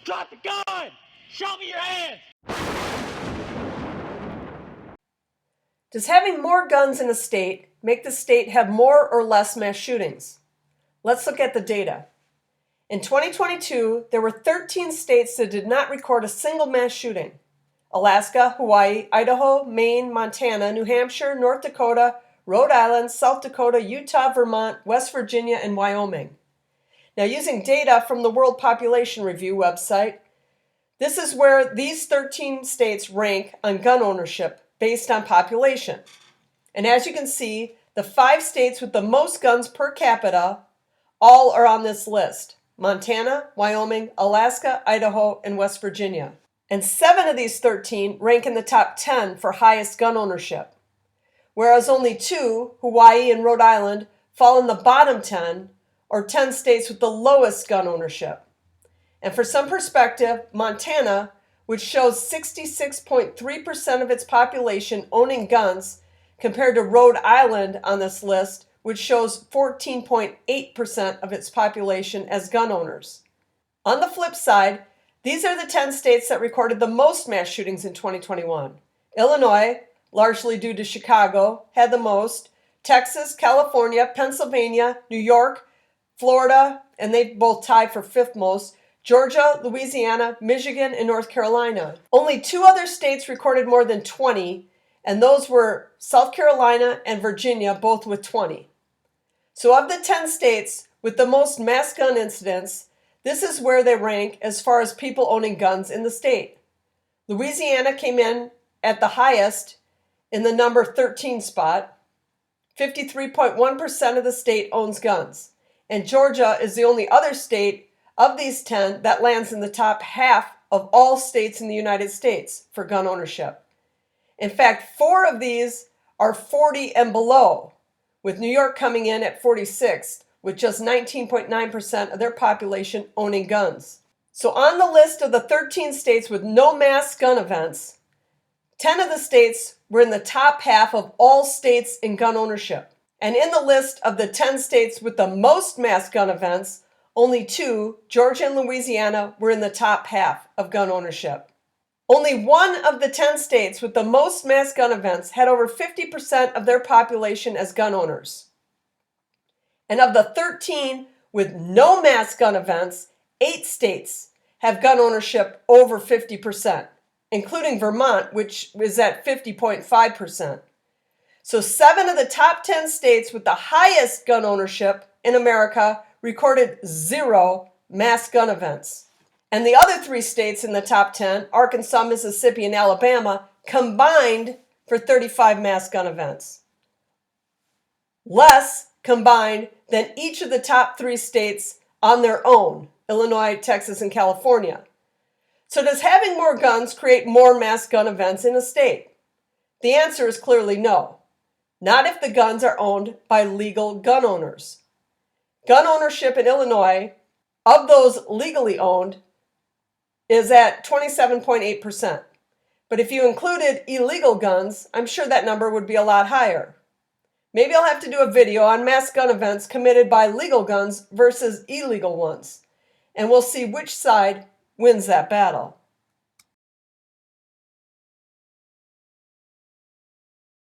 Drop the gun! Show me your hands! Does having more guns in a state make the state have more or less mass shootings? Let's look at the data. In 2022, there were 13 states that did not record a single mass shooting. Alaska, Hawaii, Idaho, Maine, Montana, New Hampshire, North Dakota, Rhode Island, South Dakota, Utah, Vermont, West Virginia, and Wyoming. Now, using data from the World Population Review website, this is where these 13 states rank on gun ownership based on population. And as you can see, the 5 states with the most guns per capita all are on this list: Montana, Wyoming, Alaska, Idaho, and West Virginia. And 7 of these 13 rank in the top 10 for highest gun ownership, whereas only 2, Hawaii and Rhode Island, fall in the bottom 10, or 10 states with the lowest gun ownership. And for some perspective, Montana, which shows 66.3% of its population owning guns, compared to Rhode Island on this list, which shows 14.8% of its population as gun owners. On the flip side, these are the 10 states that recorded the most mass shootings in 2021. Illinois, largely due to Chicago, had the most. Texas, California, Pennsylvania, New York, Florida, and they both tied for 5th most. Georgia, Louisiana, Michigan, and North Carolina. Only 2 other states recorded more than 20, and those were South Carolina and Virginia, both with 20. So of the 10 states with the most mass gun incidents, this is where they rank as far as people owning guns in the state. Louisiana came in at the highest in the number 13 spot. 53.1% of the state owns guns. And Georgia is the only other state of these 10 that lands in the top half of all states in the United States for gun ownership. In fact, 4 of these are 40 and below, with New York coming in at 46th, with just 19.9% of their population owning guns. So on the list of the 13 states with no mass gun events, 10 of the states were in the top half of all states in gun ownership. And in the list of the 10 states with the most mass gun events, only 2, Georgia and Louisiana, were in the top half of gun ownership. Only 1 of the 10 states with the most mass gun events had over 50% of their population as gun owners. And of the 13 with no mass gun events, 8 states have gun ownership over 50%, including Vermont, which is at 50.5%. So 7 of the top 10 states with the highest gun ownership in America recorded 0 mass gun events. And the other 3 states in the top 10, Arkansas, Mississippi, and Alabama, combined for 35 mass gun events. Less combined than each of the top 3 states on their own, Illinois, Texas, and California. So does having more guns create more mass gun events in a state? The answer is clearly no. Not if the guns are owned by legal gun owners. Gun ownership in Illinois, of those legally owned, is at 27.8%. But if you included illegal guns, I'm sure that number would be a lot higher. Maybe I'll have to do a video on mass gun events committed by legal guns versus illegal ones, and we'll see which side wins that battle.